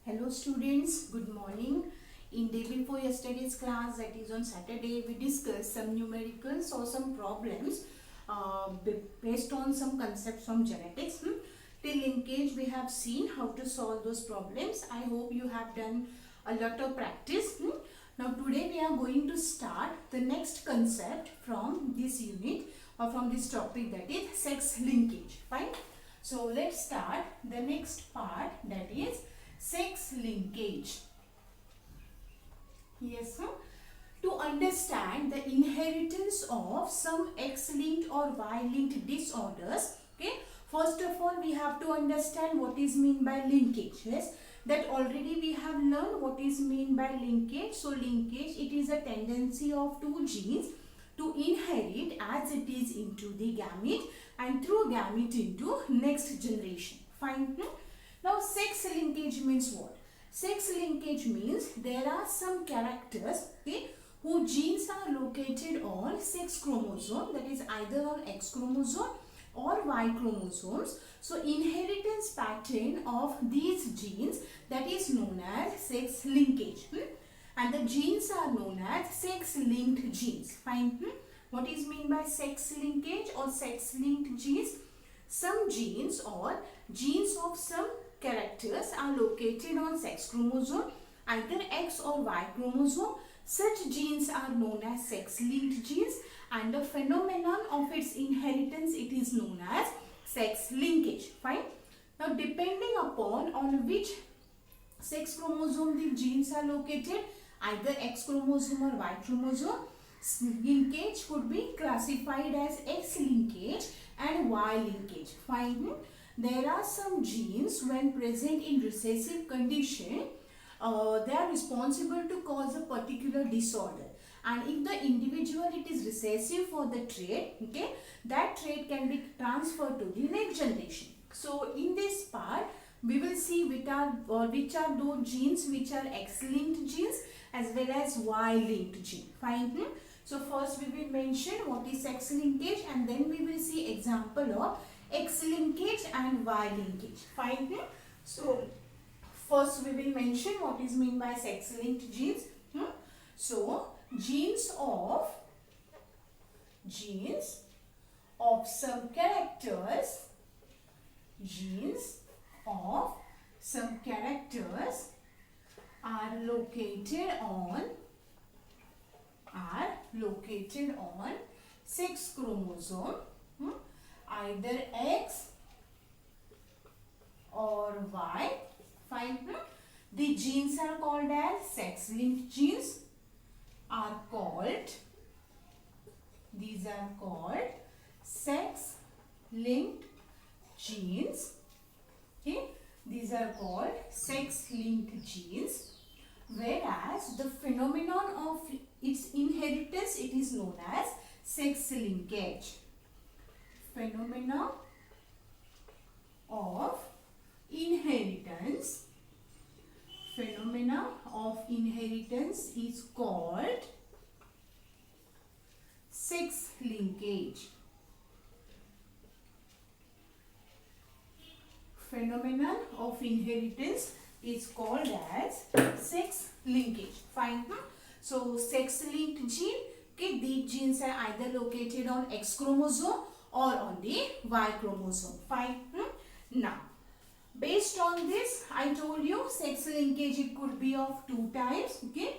Hello students, good morning. In day before yesterday's class, that is on Saturday, we discussed some numericals or some problems based on some concepts from genetics. Till linkage we have seen how to solve those problems. I hope you have done a lot of practice. Now today we are going to start the next concept from this unit or from this topic, that is sex linkage. Fine. So let's start the next part, that is sex linkage. Yes, sir. To understand the inheritance of some X-linked or Y-linked disorders, okay, first of all we have to understand what is meant by linkage. Yes, that already we have learned what is meant by linkage. So linkage, it is a tendency of two genes to inherit as it is into the gamete and through gamete into next generation. Fine. Now sex linkage means what? Sex linkage means there are some characters, okay, whose genes are located on sex chromosome, that is either on X chromosome or Y chromosomes. So inheritance pattern of these genes, that is known as sex linkage. And the genes are known as sex linked genes. Fine. What is meant by sex linkage or sex linked genes? Some genes or genes of some characters are located on sex chromosome, either X or Y chromosome. Such genes are known as sex linked genes, and the phenomenon of its inheritance, it is known as sex linkage. Fine. Now depending upon on which sex chromosome the genes are located, either X chromosome or Y chromosome, linkage could be classified as X linkage and Y linkage. Fine. There are some genes, when present in recessive condition, they are responsible to cause a particular disorder, and if the individual it is recessive for the trait, okay, that trait can be transferred to the next generation. So in this part we will see which are those genes which are X-linked genes as well as Y-linked gene. Fine. So first we will mention what is sex linkage, and then we will see example of X linkage and Y linkage. Fine. So first we will mention what is meant by sex linked genes. So genes of some characters, are located on sex chromosome, either X or Y. Fine. The genes are called as sex linked genes. These are called sex linked genes. Okay, these are called sex linked genes. Whereas the phenomenon of its inheritance, it is known as sex linkage. Phenomena of inheritance is called sex linkage. Phenomenon of inheritance is called as sex linkage. Fine. So sex linked gene, okay, these genes are either located on X chromosome or on the Y chromosome. Fine. Now based on this, I told you sex linkage, it could be of two types. Okay,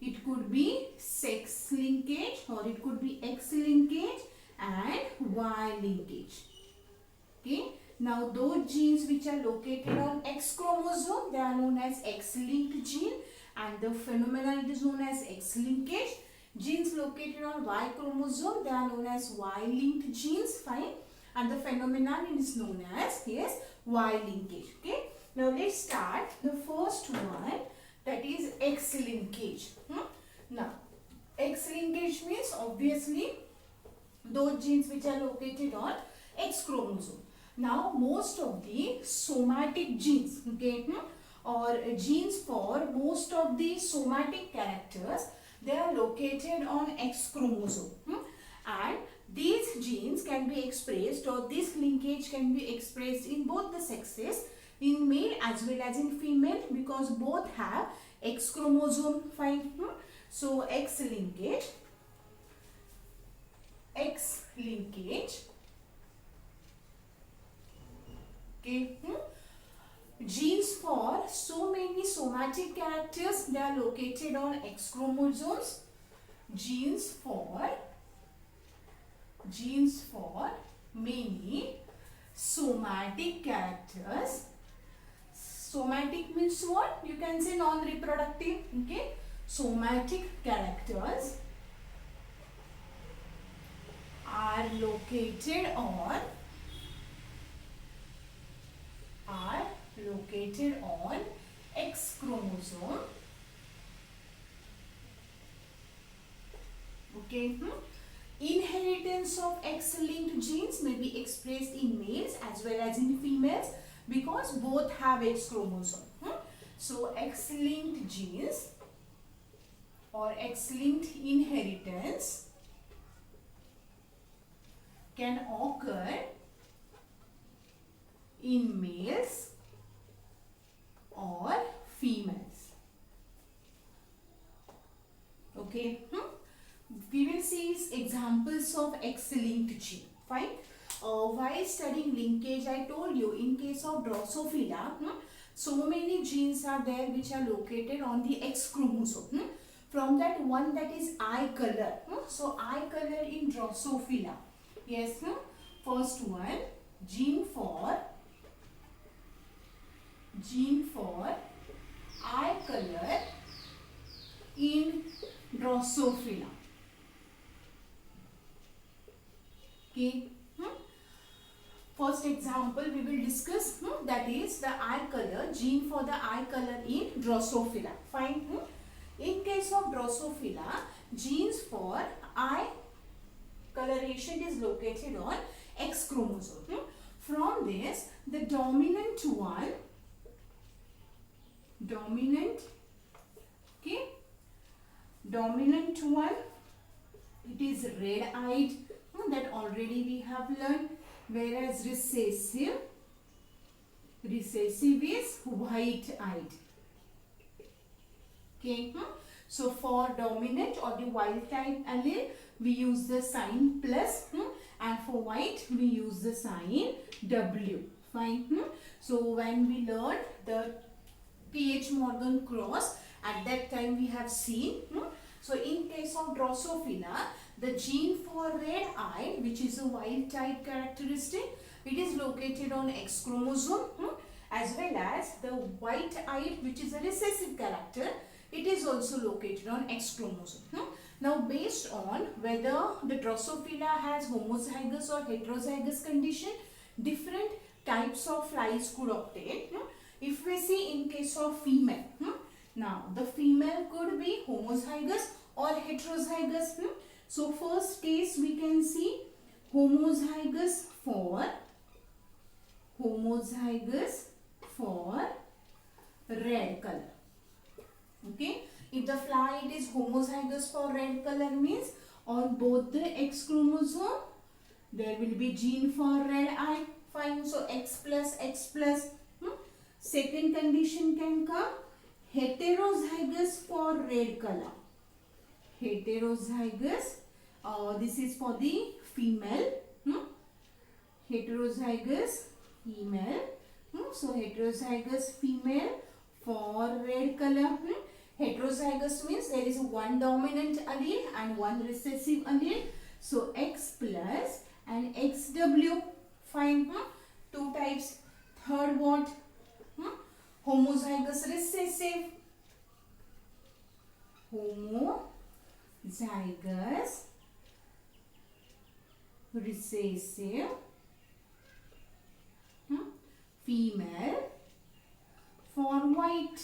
it could be sex linkage or it could be X linkage and Y linkage. Okay, now those genes which are located on X chromosome, they are known as X linked gene, and the phenomenon it is known as X linkage. Genes located on Y chromosome, they are known as Y linked genes. Fine. And the phenomenon is known as, yes, Y linkage. Okay. Now let's start the first one, that is X linkage. Now X linkage means obviously those genes which are located on X chromosome. Now most of the somatic genes, okay, or genes for most of the somatic characters, they are located on X chromosome. And these genes can be expressed, or this linkage can be expressed in both the sexes in male as well as in female, because both have X chromosome. Fine. So X linkage okay. Genes for so many somatic characters, they are located on X chromosomes. Genes for many somatic characters. Somatic means what? You can say non-reproductive. Okay. Somatic characters are located on X chromosome. Okay. Inheritance of X-linked genes may be expressed in males as well as in females because both have X chromosome. So X-linked genes or X-linked inheritance can occur in males or females. Okay. We will see examples of X-linked gene. Fine. While studying linkage, I told you in case of Drosophila, so many genes are there which are located on the X chromosome. From that, one that is eye color. So eye color in Drosophila. Yes. First one, gene for eye color in Drosophila. Okay. First example we will discuss, that is the eye color, gene for the eye color in Drosophila. Fine. In case of Drosophila, genes for eye coloration is located on X chromosome. From this, the dominant one, it is red-eyed, that already we have learned, whereas recessive is white-eyed. Okay. So for dominant or the wild type allele, we use the sign plus, and for white we use the sign W. Fine. So when we learned the P.H. Morgan cross, at that time we have seen. So in case of Drosophila, the gene for red eye, which is a wild type characteristic, it is located on X chromosome, as well as the white eye, which is a recessive character, it is also located on X chromosome. Now based on whether the Drosophila has homozygous or heterozygous condition, different types of flies could obtain. If we see in case of female, now the female could be homozygous or heterozygous. So first case we can see homozygous for red color. Okay. If the fly it is homozygous for red color, means on both the X chromosome there will be gene for red eye. Fine. So X plus. Second condition can come heterozygous for red color. Heterozygous, this is for the female. Heterozygous female. So heterozygous female for red color. Heterozygous means there is one dominant allele and one recessive allele. So X plus and XW. Fine. Two types. Third what? Homozygous recessive. Homozygous recessive female for white.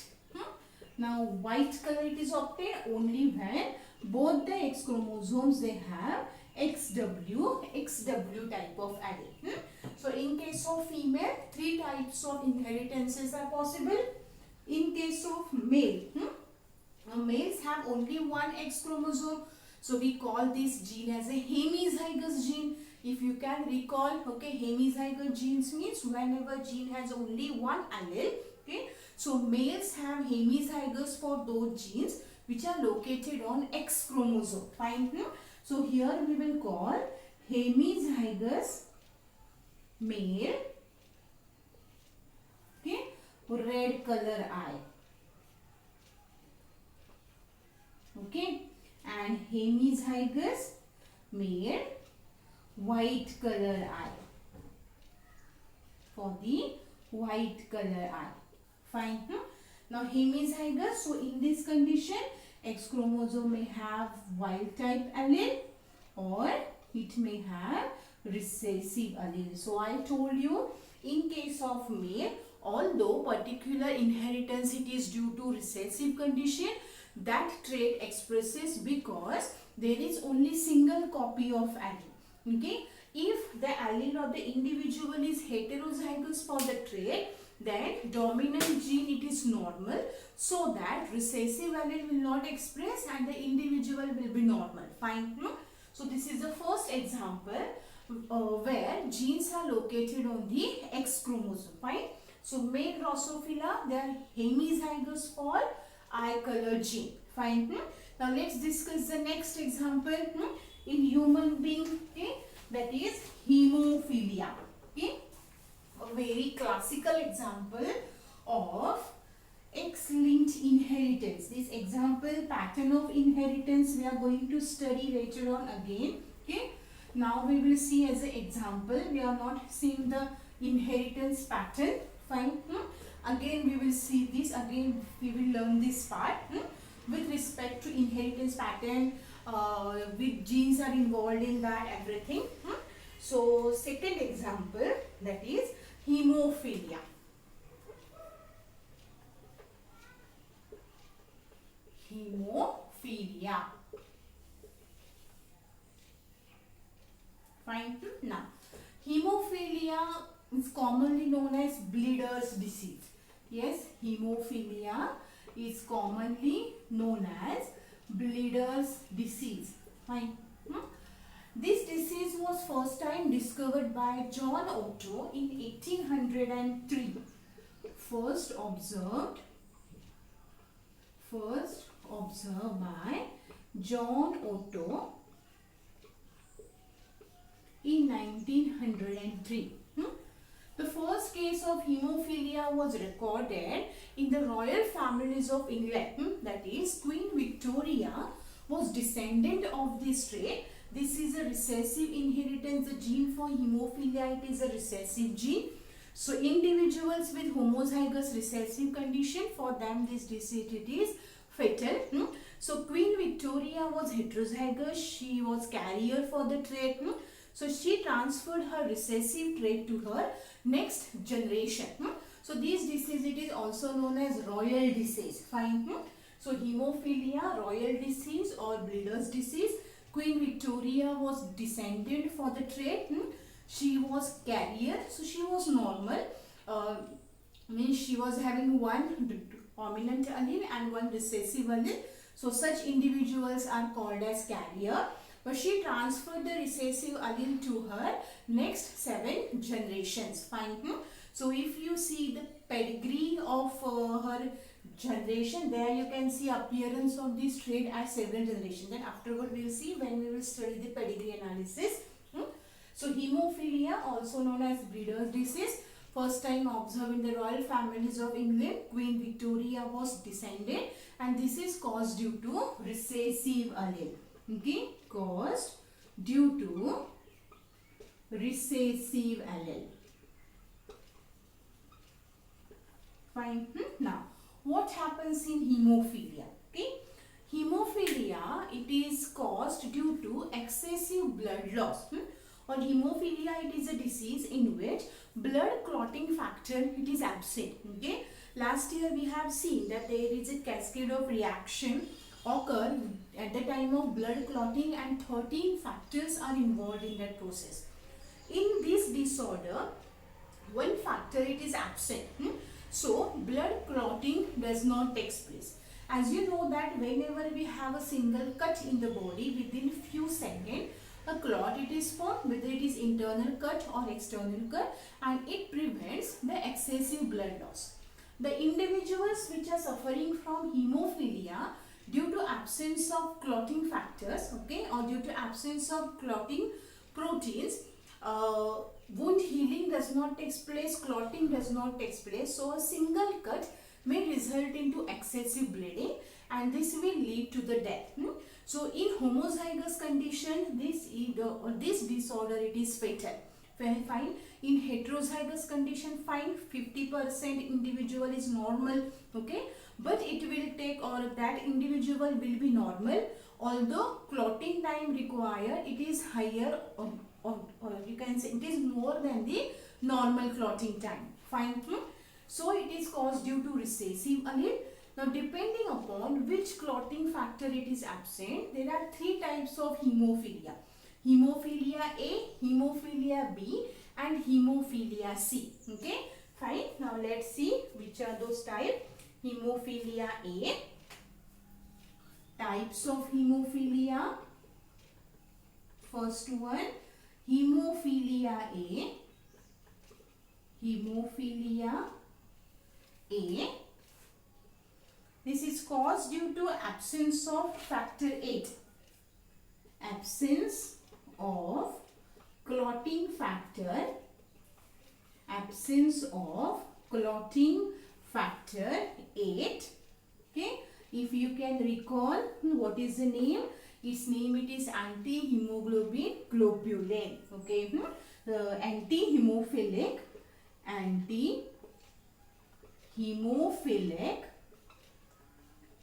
Now white color it is obtained only when both the X chromosomes they have XW type of allele. So in case of female, three types of inheritances are possible. In case of male, males have only one X chromosome. So we call this gene as a hemizygous gene. If you can recall, okay, hemizygote genes means whenever gene has only one allele, okay. So males have hemizygous for those genes which are located on X chromosome. Fine. So here we will call hemizygous male, okay, red color eye, okay, and hemizygous male white color eye, for the white color eye. Fine. Now hemizygous, so in this condition X chromosome may have wild type allele or it may have recessive allele. So I told you, in case of male, although particular inheritance it is due to recessive condition, that trait expresses because there is only single copy of allele. Okay, if the allele of the individual is heterozygous for the trait, then dominant gene it is normal, so that recessive allele will not express and the individual will be normal. Fine. So this is the first example where genes are located on the X chromosome. Fine. So male Drosophila, they are hemizygous for eye color gene. Fine. Now let's discuss the next example in human being. Okay, that is hemophilia. Okay, a very classical example of X-linked inheritance. This example pattern of inheritance we are going to study later on again. Okay, now we will see as an example. We are not seeing the inheritance pattern. Fine. Again we will see this. Again we will learn this part with respect to inheritance pattern. Which genes are involved in that, everything. So second example, that is hemophilia. Hemophilia. Fine. Now hemophilia is commonly known as bleeder's disease. Yes, hemophilia is commonly known as bleeder's disease. Fine. This disease was first time discovered by John Otto in 1803. First observed by John Otto in 1903. The first case of hemophilia was recorded in the royal families of England. That is, Queen Victoria was descendant of this trait. This is a recessive inheritance. The gene for hemophilia, it is a recessive gene. So individuals with homozygous recessive condition, for them this disease it is fatal. So Queen Victoria was heterozygous. She was carrier for the trait. So she transferred her recessive trait to her next generation. So this disease it is also known as royal disease. Fine. So hemophilia, royal disease or bleeder's disease. Queen Victoria was descendant for the trait. She was carrier, so she was normal. Means she was having one dominant allele and one recessive allele. So such individuals are called as carrier. But she transferred the recessive allele to her next 7 generations. Fine. So if you see the pedigree of her generation, there you can see appearance of this trait as several generations. Then afterward we will see when we will study the pedigree analysis. So hemophilia, also known as bleeder's disease, first time observed in the royal families of England. Queen Victoria was descendant, and this is caused due to recessive allele. Okay, caused due to recessive allele. Fine. Now, what happens in hemophilia? Okay, hemophilia, it is caused due to excessive blood loss. Or hemophilia, it is a disease in which blood clotting factor it is absent. Okay, last year we have seen that there is a cascade of reaction occur at the time of blood clotting, and 13 factors are involved in that process. In this disorder, one factor it is absent. So blood clotting does not take place. As you know that whenever we have a single cut in the body, within few seconds A clot it is formed whether it is internal cut or external cut, and it prevents the excessive blood loss. The individuals which are suffering from hemophilia due to absence of clotting factors, okay, or due to absence of clotting proteins, wound healing does not take place, clotting does not take place, so a single cut may result into excessive bleeding and this will lead to the death. So in homozygous condition, this disorder it is fatal. Fine. In heterozygous condition, fine, 50% individual is normal, okay, but it will take, or that individual will be normal, although clotting time required it is higher, or you can say it is more than the normal clotting time. Fine. So it is caused due to recessive allele. Now depending upon which clotting factor it is absent, there are three types of hemophilia. Hemophilia A, hemophilia B and hemophilia C. Okay, fine. Now let's see which are those types. Hemophilia A. Types of hemophilia. First one, hemophilia A. Hemophilia A. This is caused due to absence of factor 8. Absence of clotting factor. Absence of clotting factor 8. Okay. If you can recall, what is the name? Its name it is anti-hemoglobin globulin. Okay.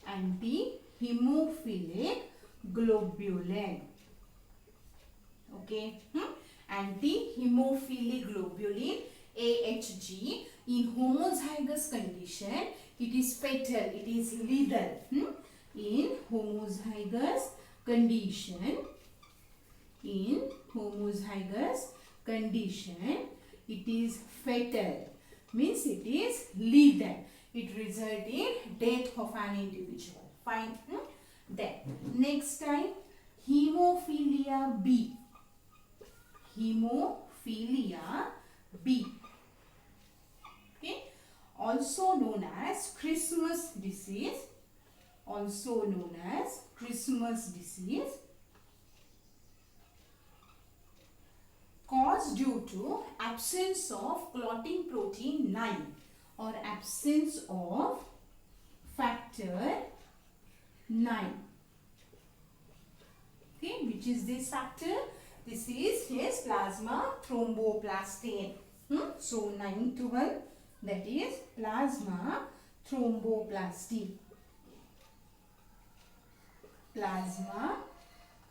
Anti-hemophilic globulin. Okay. Anti-hemophilic globulin AHG. In homozygous condition, it is fatal, it is lethal. In homozygous condition, it is fatal, means it is lethal. It results in death of an individual. Fine. Then next time, hemophilia B. Hemophilia B. Okay. Also known as Christmas disease. Also known as Christmas disease. Caused due to absence of clotting protein 9 or absence of factor 9. Okay, which is this factor? This is, yes, plasma thromboplastin. So 9 to 1, that is plasma thromboplastin. Plasma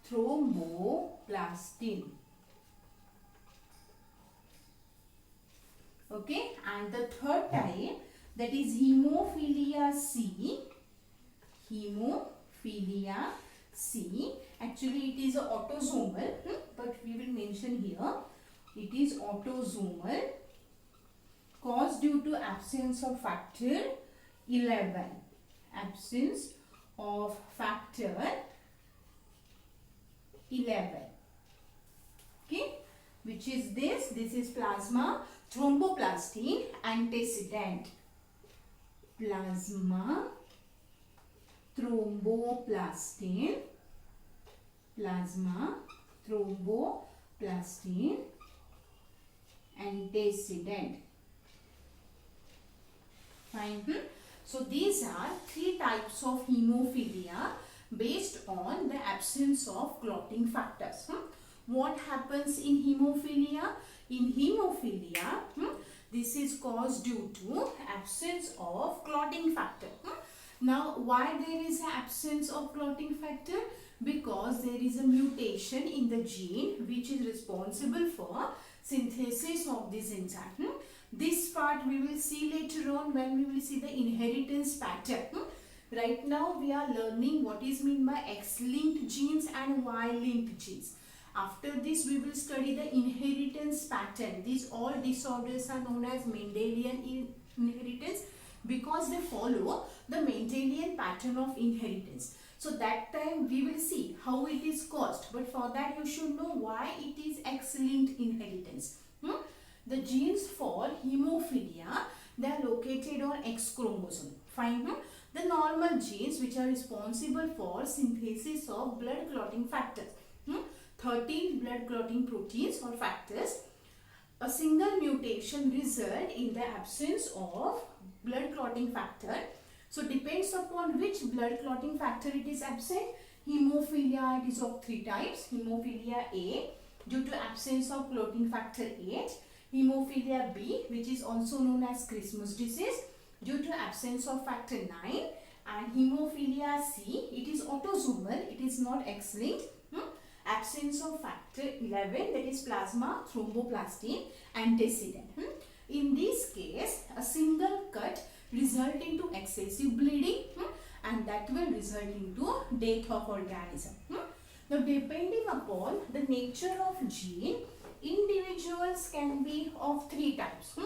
thromboplastin. Okay, and the third type, that is hemophilia C. Hemophilia C. Actually, it is autosomal, but we will mention here. It is autosomal, caused due to absence of factor 11. Absence of factor 11. Okay, which is this? This is plasma thromboplastin antecedent. Plasma thromboplastin. Plasma thromboplastin antecedent. Fine. So these are three types of hemophilia based on the absence of clotting factors. What happens in hemophilia? In hemophilia, this is caused due to absence of clotting factor. Now, why there is an absence of clotting factor? Because there is a mutation in the gene which is responsible for synthesis of this enzyme. This part we will see later on when we will see the inheritance pattern. Right now we are learning what is meant by X-linked genes and Y-linked genes. After this we will study the inheritance pattern. These all disorders are known as Mendelian inheritance because they follow the Mendelian pattern of inheritance. So that time we will see how it is caused. But for that you should know why it is X-linked inheritance. The genes for hemophilia, they are located on X chromosome. Fine. The normal genes which are responsible for synthesis of blood clotting factors. 13 blood clotting proteins or factors. A single mutation result in the absence of blood clotting factor. So depends upon which blood clotting factor it is absent. Hemophilia, it is of 3 types. Hemophilia A, due to absence of clotting factor 8. Hemophilia B, which is also known as Christmas disease, due to absence of factor 9. And hemophilia C, it is autosomal, it is not X-linked. Absence of factor 11, that is plasma thromboplastin antecedent. In this case, a single cut result into excessive bleeding and that will result into death of organism. Now, depending upon the nature of gene, individuals can be of 3 types.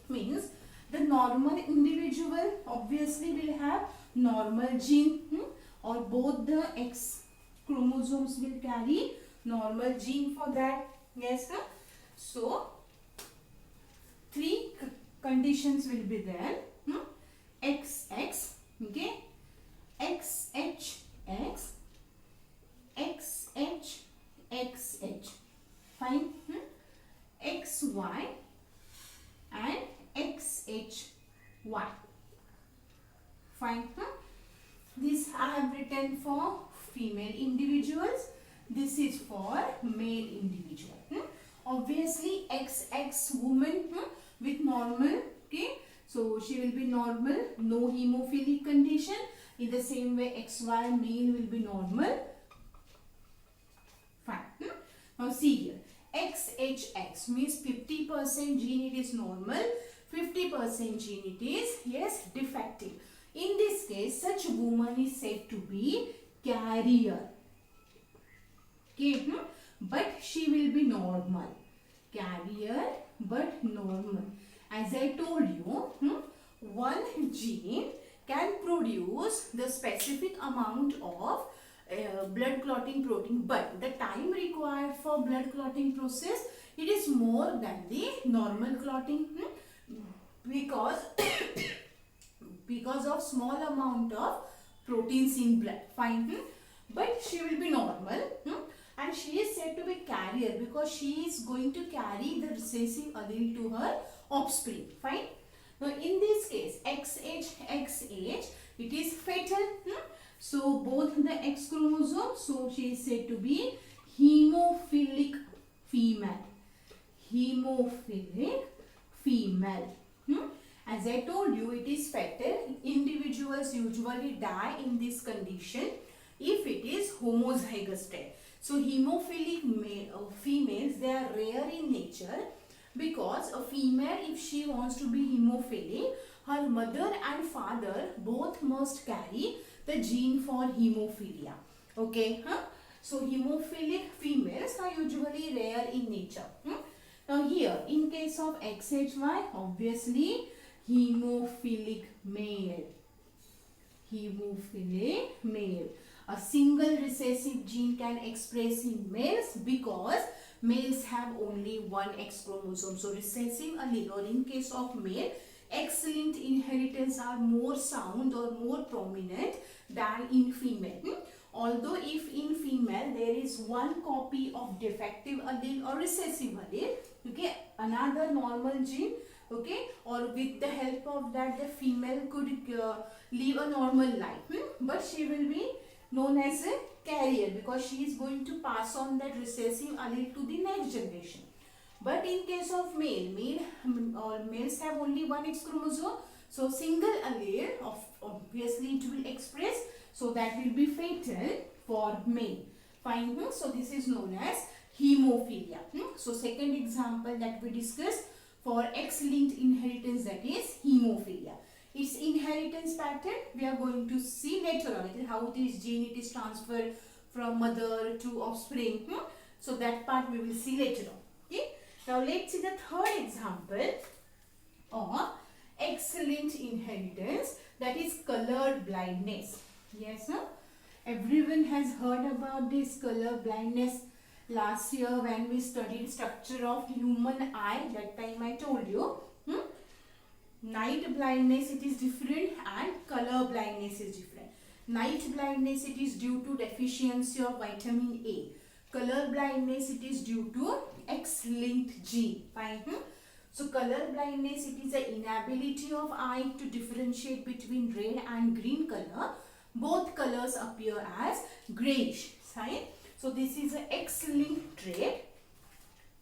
Means the normal individual obviously will have normal gene or both the X chromosomes will carry normal gene for that. Yes, sir. So 3 conditions will be there. XX, okay, XHX, XHXH, fine, XY and XHY, fine. This I have written for female individuals. This is for male individual. Obviously XX woman with normal, okay, so she will be normal, no hemophilic condition. In the same way XY male will be normal, fine. Now see here, XHX means 50% gene it is normal, 50% gene it is, yes, defective. In this case, such woman is said to be carrier. Okay, but she will be normal. Carrier but normal. As I told you, one gene can produce the specific amount of blood clotting protein, but the time required for blood clotting process, it is more than the normal clotting because because of small amount of proteins in blood. Fine. But she will be normal and she is said to be carrier because she is going to carry the recessive allele to her offspring. Fine. Now in this case XHXH, it is fatal. So both the X chromosome, so she is said to be hemophilic female. Hemophilic female. As I told you, it is fatal. Individuals usually die in this condition if it is homozygous trait. So hemophilic females, they are rare in nature because a female, if she wants to be hemophilic, her mother and father both must carry the gene for hemophilia. Okay, so hemophilic females are usually rare in nature. Now here, in case of XHY, obviously hemophilic male. Hemophilic male. A single recessive gene can express in males because males have only one X chromosome. So recessive allele, or in case of male, X-linked inheritance are more sound or more prominent than in female. Although if in female there is one copy of defective allele or recessive allele, okay, another normal gene, okay, or with the help of that the female could live a normal life, but she will be known as a carrier because she is going to pass on that recessive allele to the next generation. But in case of males have only one X chromosome, so single allele obviously it will express, so that will be fatal for male. Fine. So this is known as hemophilia. So second example that we discussed for X-linked inheritance, that is hemophilia. Its inheritance pattern we are going to see later on, how this gene it is transferred from mother to offspring. So that part we will see later on. Okay. Now let's see the third example of X-linked inheritance, that is color blindness. Yes, sir. Everyone has heard about this color blindness last year when we studied structure of human eye. That time I told you. Night blindness, it is different, and color blindness is different. Night blindness, it is due to deficiency of vitamin A. Color blindness, it is due to X-linked gene. Fine. So color blindness, it is the inability of eye to differentiate between red and green color. Both colors appear as grayish. Fine. So this is an X-linked trait,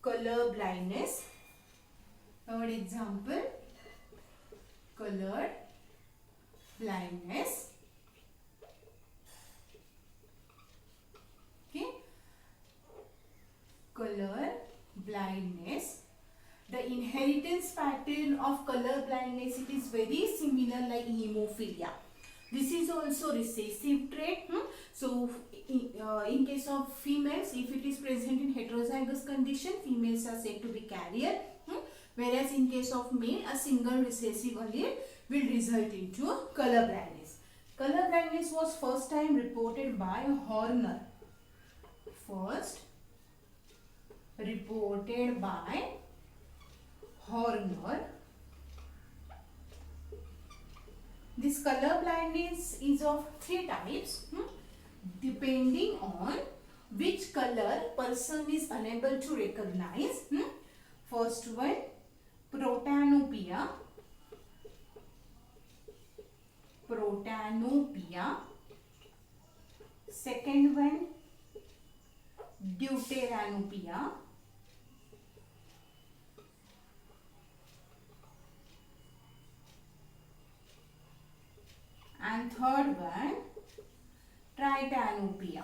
color blindness. Third example, color blindness. Okay. Color blindness. The inheritance pattern of color blindness, it is very similar like hemophilia. This is also recessive trait. So in case of females, if it is present in heterozygous condition, females are said to be carrier. Whereas in case of male, a single recessive allele will result into color blindness. Color blindness was first time reported by Horner. First reported by Horner. This color blindness is of 3 types, depending on which color person is unable to recognize. First one, protanopia. Protanopia. Second one, deuteranopia. And third one, tritanopia.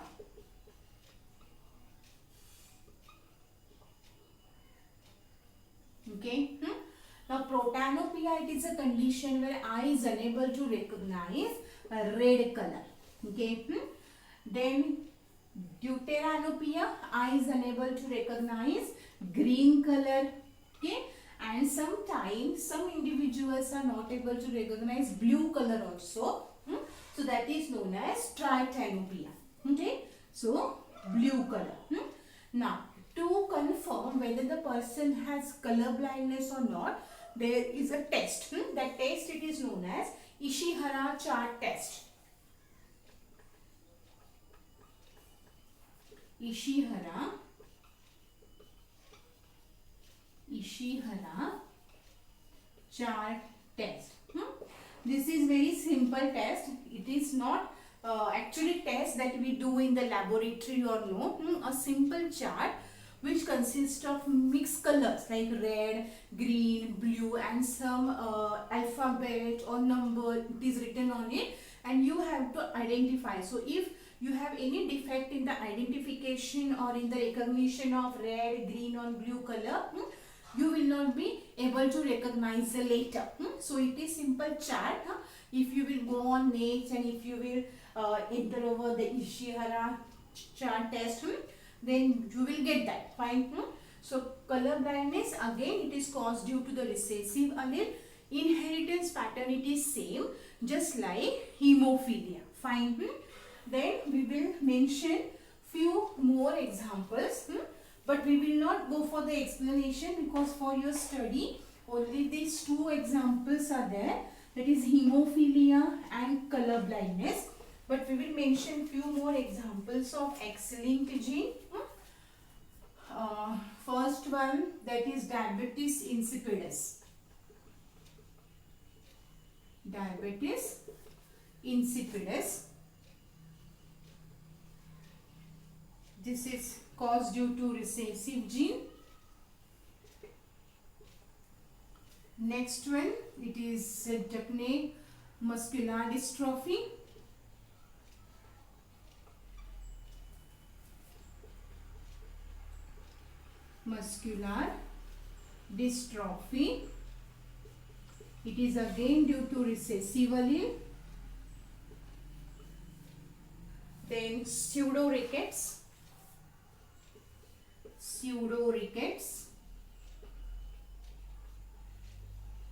Okay. Now protanopia, it is a condition where eye is unable to recognize a red color. Okay. Then deuteranopia, eye is unable to recognize green color. Okay. And sometimes some individuals are not able to recognize blue color also. So that is known as tritanopia. Okay. So blue color. Now to confirm whether the person has color blindness or not, there is a test. That test, it is known as Ishihara chart test. Ishihara chart test. This is very simple test. It is not actually test that we do in the laboratory or no. A simple chart which consists of mixed colors like red, green, blue, and some alphabet or number it is written on it, and you have to identify. So if you have any defect in the identification or in the recognition of red, green or blue color, you will not be able to recognize the later. So it is simple chart. If you will go on next and if you will enter over the Ishihara chart test, then you will get that. Fine. So color blindness, again, it is caused due to the recessive allele. Inheritance pattern, it is same, just like hemophilia. Fine. Then we will mention few more examples, but we will not go for the explanation because for your study only these 2 examples are there, that is hemophilia and color blindness. But we will mention few more examples of X-linked gene. First one, that is diabetes insipidus. Diabetes insipidus. This is caused due to recessive gene. Next one, it is Duchenne muscular dystrophy. Muscular dystrophy. It is again due to recessive allele. Then pseudo rickets.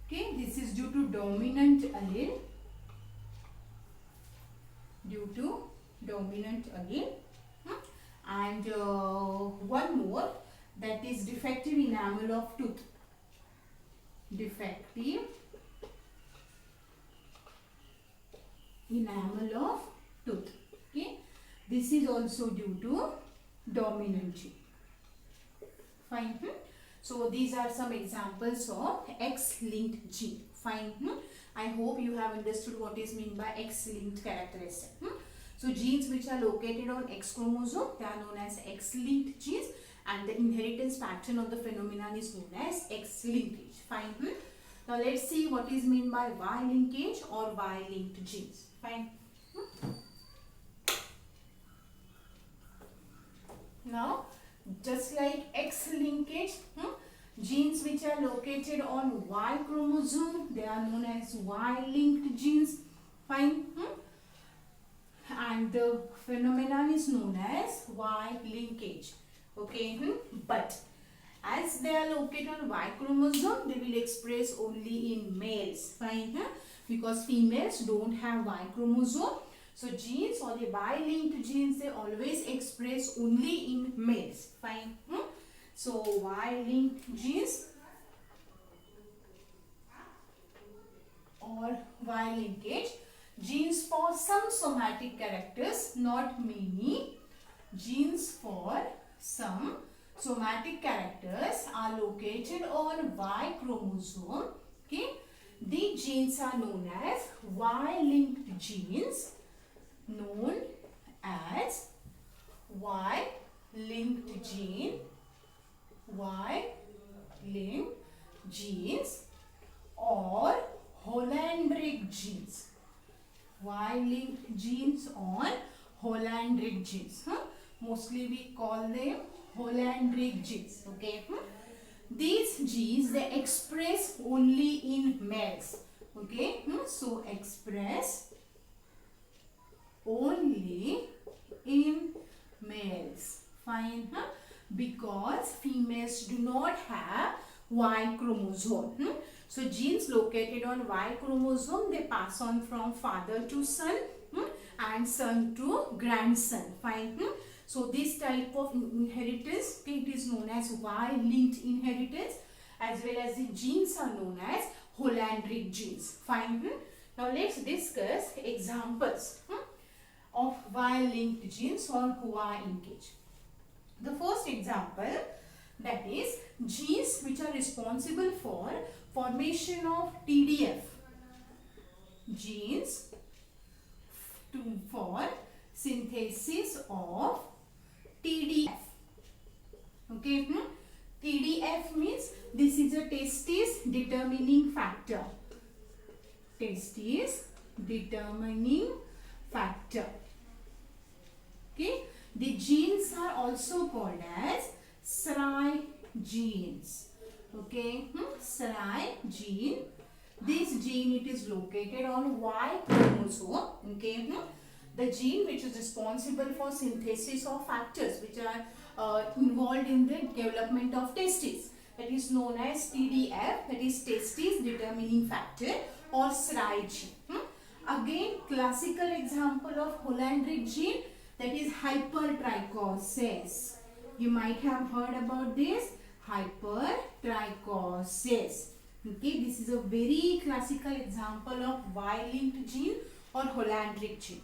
Okay, this is due to dominant allele. dominant again. And one more, that is defective enamel of tooth. Defective enamel of tooth. Okay, this is also due to dominant gene. Fine. So these are some examples of X-linked gene. Fine. I hope you have understood what is meant by X-linked characteristic. So genes which are located on X chromosome, they are known as X-linked genes, and the inheritance pattern of the phenomenon is known as X-linkage. Fine. Now let's see what is meant by Y-linkage or Y-linked genes. Fine. Now, just like X-linkage, genes which are located on Y chromosome, they are known as Y-linked genes. Fine. And the phenomenon is known as Y-linkage. Okay. But as they are located on Y chromosome, they will express only in males. Fine. Because females don't have Y chromosome. So genes or the Y-linked genes, they always express only in males. Fine. So Y-linked genes or Y-linkage, genes for some somatic characters, not many. Genes for some somatic characters are located on Y chromosome. Okay. These genes are known as Y-linked genes. Known as Y-linked gene, Y-linked genes or Hollandric genes. Y-linked genes or Hollandric genes. Mostly we call them Hollandric genes. Okay. These genes, they express only in males. Okay. So express only in males. Fine. Because females do not have Y chromosome. So genes located on Y chromosome, they pass on from father to son and son to grandson. Fine. So this type of inheritance, it is known as Y-linked inheritance, as well as the genes are known as Hollandric genes. Fine. Now let's discuss examples of Y-linked genes or Y-linkage. The first example, that is genes which are responsible for formation of TDF. Genes for synthesis of TDF. Okay. TDF means this is a testis determining factor. Testis determining factor. Okay. The genes are also called as SRY genes. Okay. SRY gene. This gene, it is located on Y chromosome. Okay. The gene which is responsible for synthesis of factors which are involved in the development of testes. That is known as TDF, that is testis determining factor, or SRY gene. Again, classical example of Hollandric gene, that is hypertrichosis. You might have heard about this, hypertrichosis. Okay, this is a very classical example of Y-linked gene or Hollandric gene.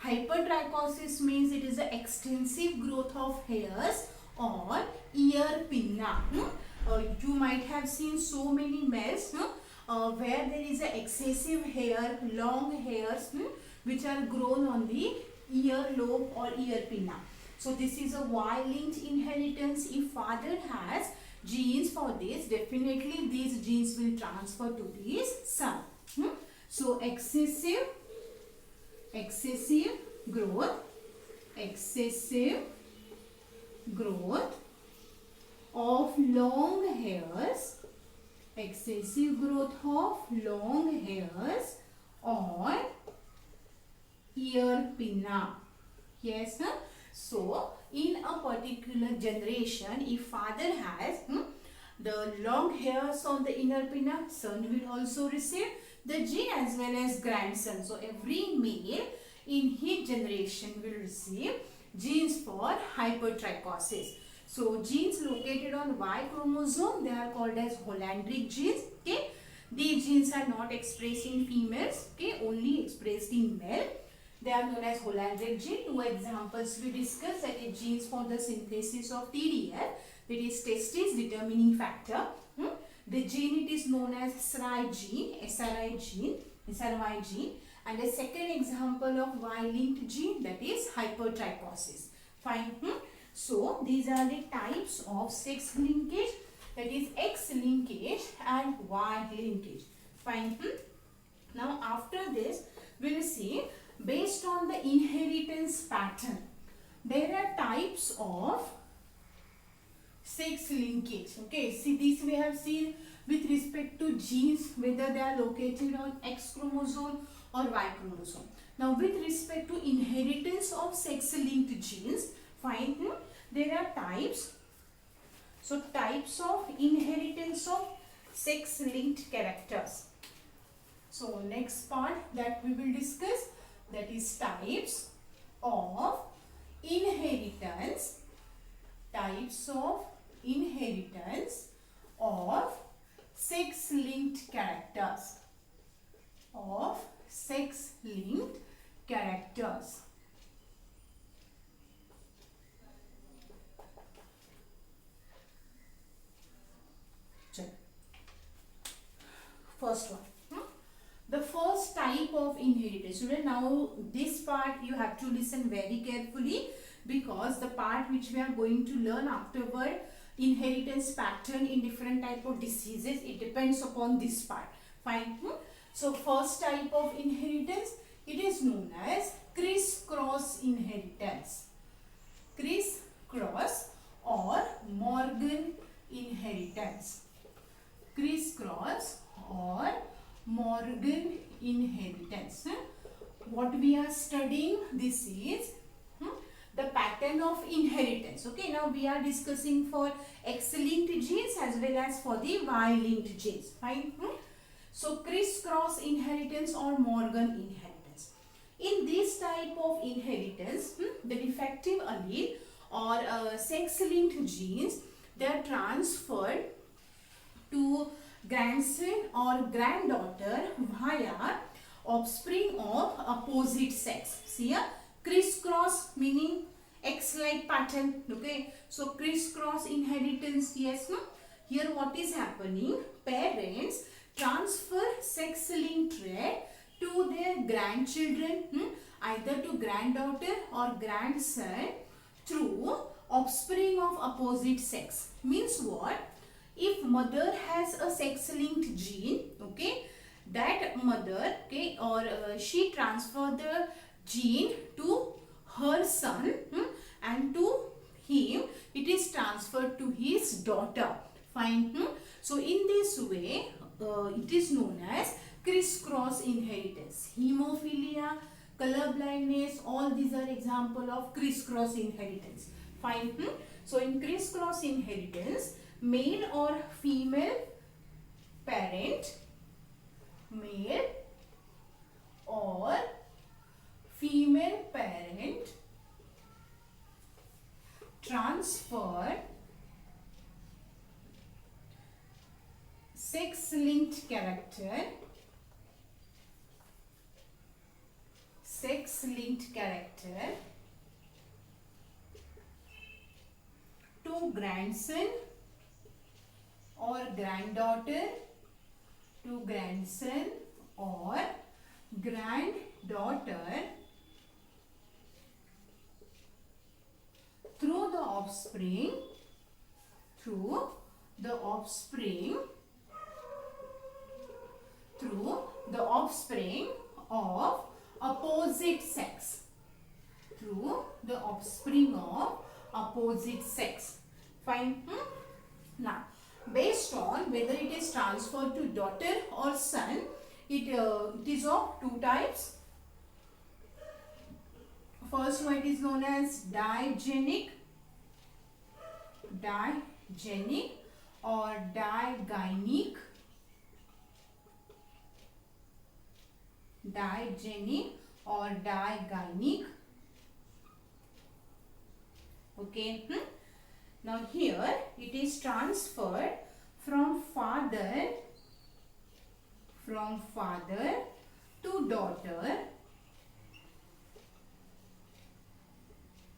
Hypertrichosis means it is the extensive growth of hairs on ear pinna. You might have seen so many males where there is a excessive hair, long hairs which are grown on the ear lobe or ear pinna. So this is a Y-linked inheritance. If father has genes for this, definitely these genes will transfer to his son. So excessive growth of long hairs, excessive growth of long hairs on ear pinna. Yes. So in a particular generation, if father has the long hairs on the inner pinna, son will also receive the gene as well as grandson. So every male in his generation will receive genes for hypertrichosis. So genes located on Y chromosome, they are called as Hollandric genes. Okay, these genes are not expressed in females. Okay, only expressed in male. They are known as Hollandric gene. Two examples we discussed, that is genes for the synthesis of TDF, that is testis determining factor. The gene, it is known as SRY gene, SRY gene. And a second example of Y-linked gene, that is hypertrichosis. Fine. So these are the types of sex linkage, that is X linkage and Y linkage. Fine. Now after this, we will see, based on the inheritance pattern, there are types of sex linkage. Okay, see, this we have seen with respect to genes, whether they are located on X chromosome or Y chromosome. Now with respect to inheritance of sex linked genes, fine, there are types. So types of inheritance of sex linked characters. So next part that we will discuss, that is types of inheritance, types of inheritance of sex linked characters, of sex linked characters. First one. The first type of inheritance. Student, now this part you have to listen very carefully, because the part which we are going to learn afterward, inheritance pattern in different type of diseases, it depends upon this part. Fine. So first type of inheritance, it is known as criss-cross inheritance. Criss-cross or Morgan inheritance. Criss-cross or Morgan inheritance. What we are studying, this is the pattern of inheritance. Okay, now we are discussing for X-linked genes as well as for the Y-linked genes. Fine. So criss-cross inheritance or Morgan inheritance. In this type of inheritance, the defective allele or sex-linked genes, they are transferred to grandson or granddaughter via offspring of opposite sex. See here, criss-cross meaning X-like pattern. Okay, so criss-cross inheritance, yes. Here what is happening? Parents transfer sex-linked trait to their grandchildren, either to granddaughter or grandson through offspring of opposite sex. Means what? If mother has a sex-linked gene, okay, that mother, okay, or she transfer the gene to her son, and to him it is transferred to his daughter. Fine. So in this way, it is known as criss-cross inheritance. Hemophilia, color blindness, all these are example of criss-cross inheritance. Fine. So in criss-cross inheritance, male or female parent, male or female parent transfer sex-linked character, to grandson or granddaughter, to grandson or granddaughter through the offspring of opposite sex. Fine. Now, based on whether it is transferred to daughter or son, it is of two types. First one is known as digenic or digenic or digyneic. Okay. Now here it is transferred from father to daughter.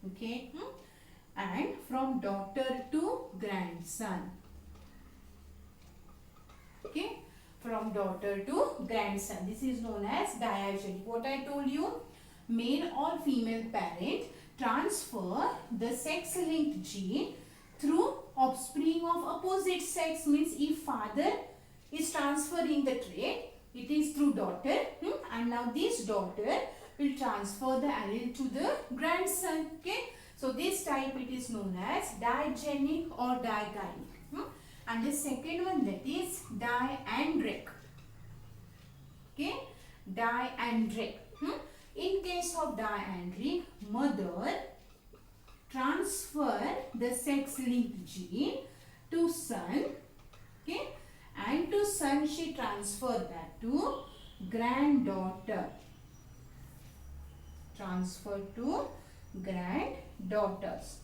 Okay. And from daughter to grandson. Okay. From daughter to grandson. This is known as diagenic. What I told you, male or female parent transfer the sex-linked gene through offspring of opposite sex. Means if father is transferring the trait, it is through daughter, and now this daughter will transfer the allele to the grandson. Okay, so this type it is known as digenic or digynic. And the second one, that is diandric. Okay, diandric. In case of diandric, mother transfer the sex-linked gene to son. Okay, and to son she transfer that to granddaughter. Transfer to granddaughters.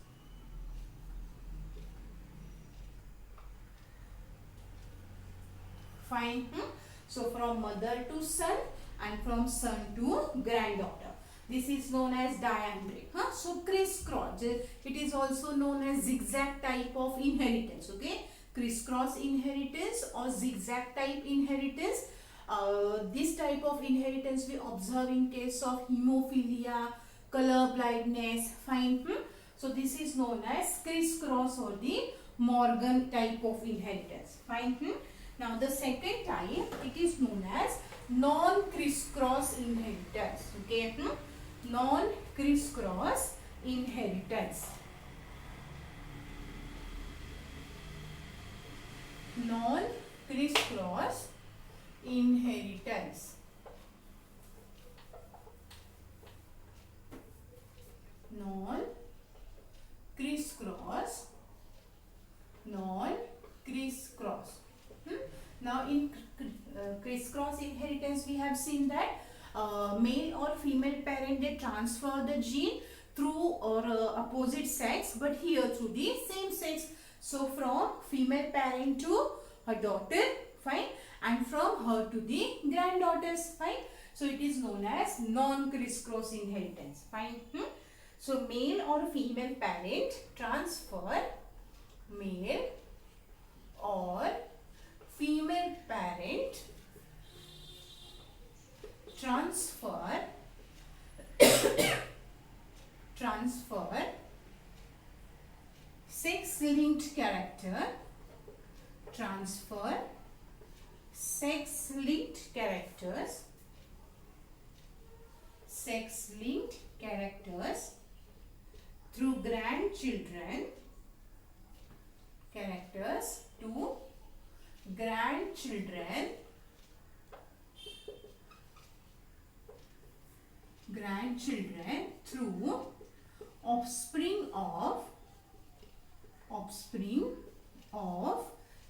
Fine. So from mother to son and from son to granddaughter. This is known as diandric. So crisscross. It is also known as zigzag type of inheritance. Okay, crisscross inheritance or zigzag type inheritance. This type of inheritance we observe in case of hemophilia, color blindness. Fine. So this is known as crisscross or the Morgan type of inheritance. Fine. Now the second type, it is known as non-crisscross inheritance. Okay, non-crisscross inheritance. Non-crisscross inheritance. Non-crisscross. Non-crisscross. Now in crisscross inheritance we have seen that male or female parent, they transfer the gene through or opposite sex, but here through the same sex. So from female parent to her daughter, fine, and from her to the granddaughters, fine. So it is known as non-crisscross inheritance, fine. So male or female parent transfer, male or female parent transfer sex-linked character, transfer sex-linked characters, sex-linked characters through grandchildren, characters to grandchildren, through offspring of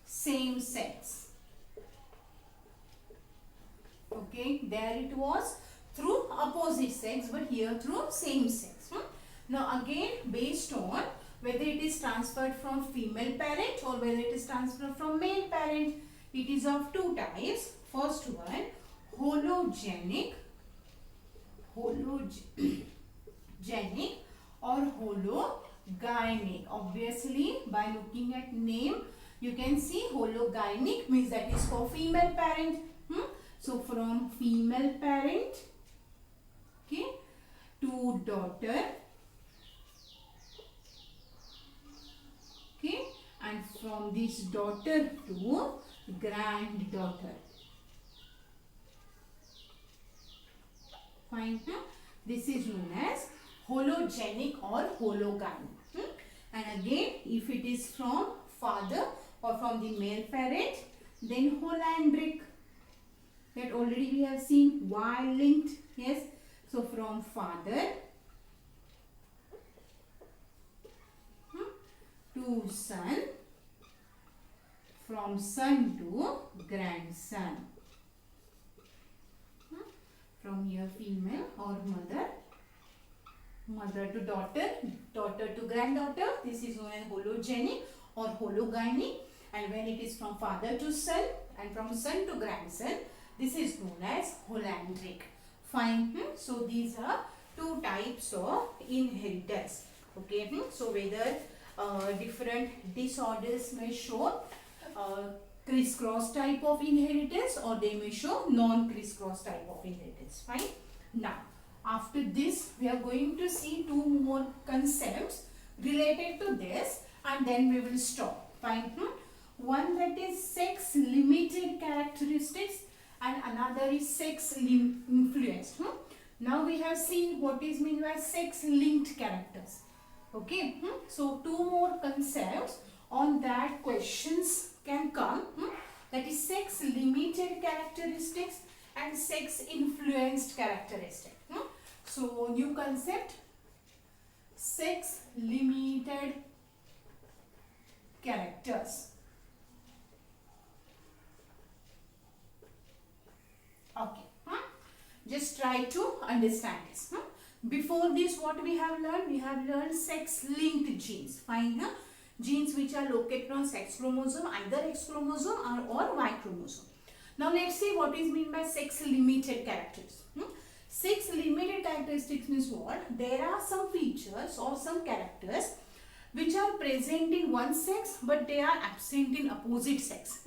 same sex. Okay, there it was through opposite sex, but here through same sex. Now again, based on whether it is transferred from female parent or whether it is transferred from male parent, it is of two types. First one, hologenic or hologynic. Obviously, by looking at name, you can see hologynic means that is for female parent. So from female parent, okay, to daughter, okay, and from this daughter to granddaughter. Fine. This is known as hologenic or hologynic. And again, if it is from father or from the male parent, then holandric. That already we have seen, Y-linked. Yes. So from father to son, from son to grandson. from here female or mother, mother to daughter, daughter to granddaughter, this is known as hologenic or hologynic. And when it is from father to son and from son to grandson, this is known as holandric. Fine. So these are two types of inheritance. Okay. So whether different disorders may show criss-cross type of inheritance or they may show non-criss-cross type of inheritance. Fine. Now, after this, we are going to see two more concepts related to this and then we will stop. Fine. One that is sex-limited characteristics and another is sex-influenced. Now we have seen what is meant by sex-linked characters. Okay. So two more concepts on that questions can come. That is sex-limited characteristics and sex-influenced characteristics. So new concept, sex-limited characters. Okay. Just try to understand this. Before this, what we have learned? We have learned sex-linked genes. Fine. Genes which are located on sex chromosome, either X chromosome or Y chromosome. Now let's see what is meant by sex-limited characters. Sex-limited characteristics means what? There are some features or some characters which are present in one sex but they are absent in opposite sex.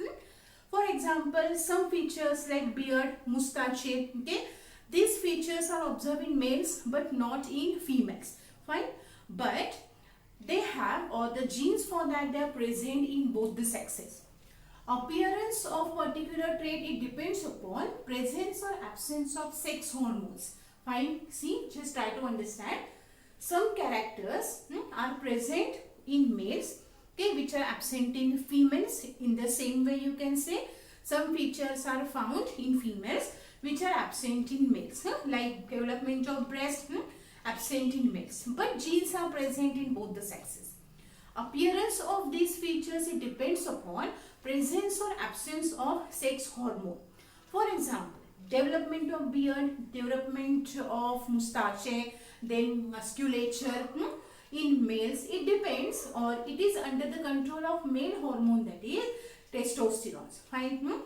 For example, some features like beard, moustache, okay, these features are observed in males but not in females. Fine. But they have, or the genes for that, they are present in both the sexes. Appearance of particular trait, it depends upon presence or absence of sex hormones. Fine. See, just try to understand. Some characters are present in males, okay, which are absent in females. In the same way, you can say some features are found in females which are absent in males, like development of breast, absent in males, but genes are present in both the sexes. Appearance of these features, it depends upon presence or absence of sex hormone. For example, development of beard, development of moustache, then musculature in males, it depends or it is under the control of male hormone, that is testosterone. Fine.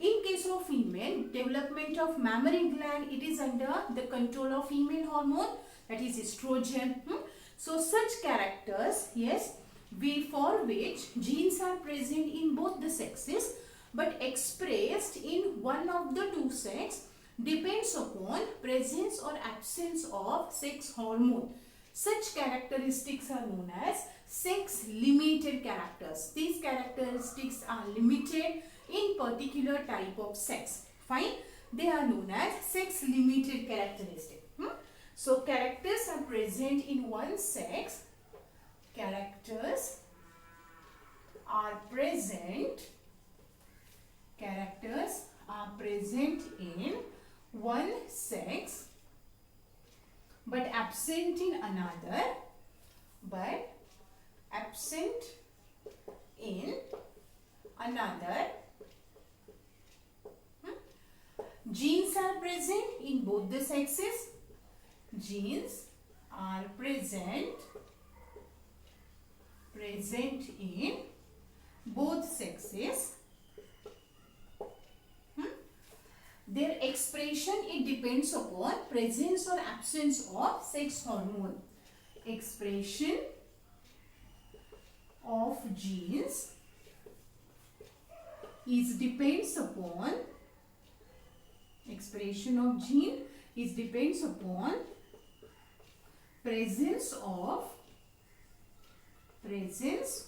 In case of female, development of mammary gland, it is under the control of female hormone, that is estrogen. So such characters, yes, for which genes are present in both the sexes but expressed in one of the two sexes depends upon presence or absence of sex hormone. Such characteristics are known as sex-limited characters. These characteristics are limited in particular type of sex. Fine. They are known as sex-limited characteristics. So characters are present in one sex. Characters are present in one sex but absent in another, Genes are present in both the sexes. Genes are present in both sexes. Their expression, it depends upon presence or absence of sex hormone. Expression of genes depends upon presence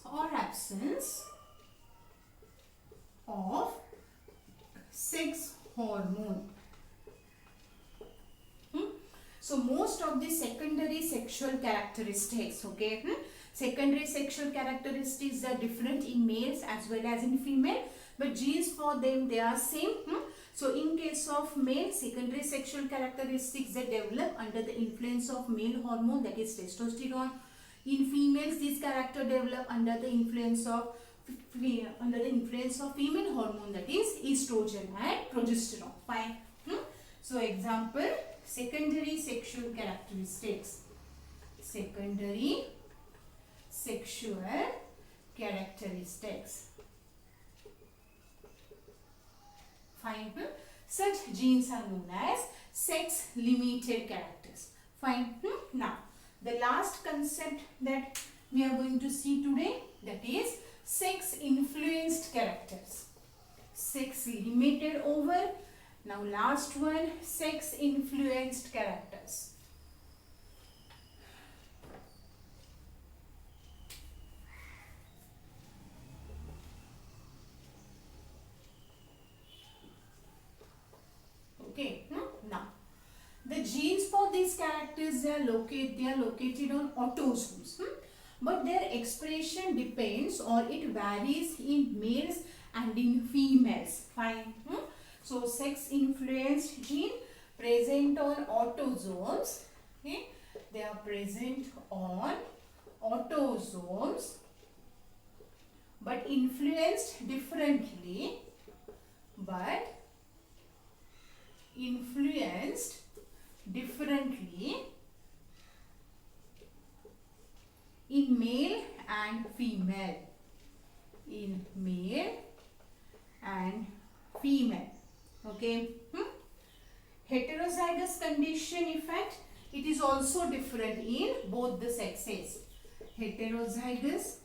or absence of sex hormone. So most of the secondary sexual characteristics, okay, secondary sexual characteristics are different in males as well as in female, but genes for them, they are same. So in case of male, secondary sexual characteristics that develop under the influence of male hormone, that is testosterone. In females, these characters develop under the influence of female hormone, that is estrogen and progesterone. Fine. So example, secondary sexual characteristics. Secondary sexual characteristics. Fine. Such genes are known as sex limited characters. Fine. Now, the last concept that we are going to see today, that is sex influenced characters. Sex limited over. Now last one, sex influenced characters. Okay. Now, the genes for these characters, they are located on autosomes. But their expression depends or it varies in males and in females. Fine. So sex influenced gene present on autosomes. Okay. They are present on autosomes but influenced differently. In male and female. In male and female. Okay. Heterozygous condition effect, it is also different in both the sexes. Heterozygous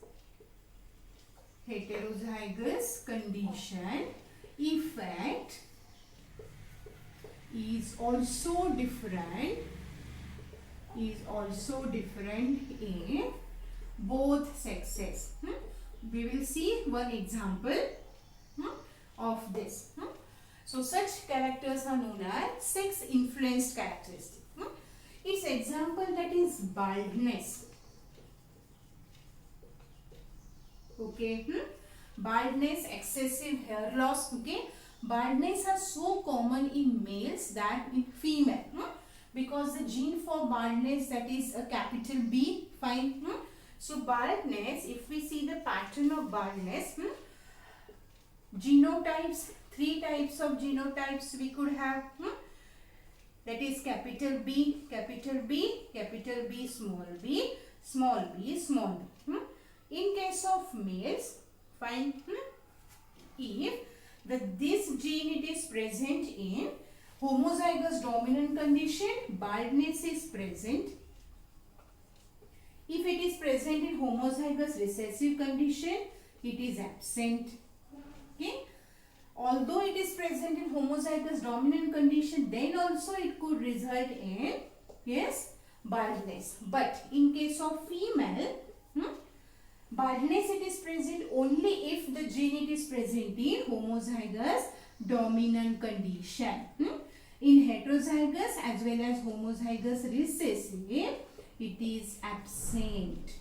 condition effect is also different in both sexes. We will see one example of this. So such characters are known as sex influenced characteristics. Its example, that is baldness. Okay. Baldness, excessive hair loss. Okay. Baldness are so common in males than in female. Because the gene for baldness, that is a capital B. Fine. So baldness, if we see the pattern of baldness, genotypes, 3 types of genotypes we could have. That is capital B, capital B, capital B, small b, small b, small b. In case of males, fine, if this gene it is present in homozygous dominant condition, baldness is present. If it is present in homozygous recessive condition, it is absent. Okay. Although it is present in homozygous dominant condition, then also it could result in, yes, baldness. But in case of female, baldness it is present only if the gene it is present in homozygous dominant condition. In heterozygous as well as homozygous recessive, it is absent.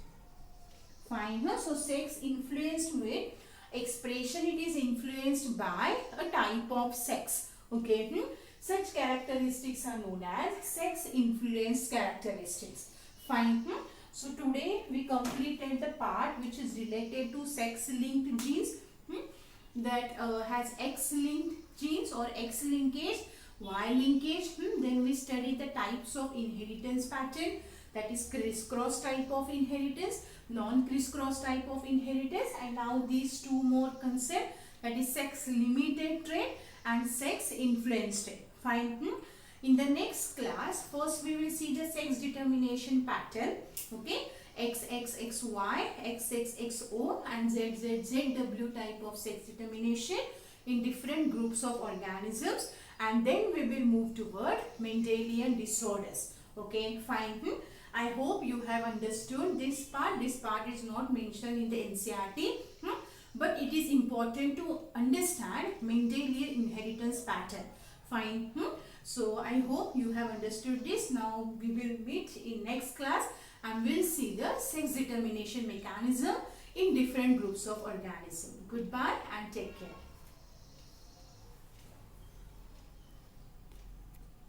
Fine. So sex influenced with expression, it is influenced by a type of sex. Okay. Such characteristics are known as sex influenced characteristics. Fine. So today we completed the part which is related to sex linked genes, that has X linked genes or X linkage, Y linkage. Then we study the types of inheritance pattern, that is crisscross type of inheritance, non-crisscross type of inheritance, and now these 2 more concepts, that is sex limited trait and sex influenced trait. Fine. In the next class, first we will see the sex determination pattern. Okay, XXXY, XXXO and ZZZW type of sex determination in different groups of organisms, and then we will move toward Mendelian disorders. Okay, fine. I hope you have understood this part. This part is not mentioned in the NCERT, but it is important to understand Mendelian inheritance pattern. Fine. So I hope you have understood this. Now we will meet in next class and we'll see the sex determination mechanism in different groups of organisms. Goodbye and take care.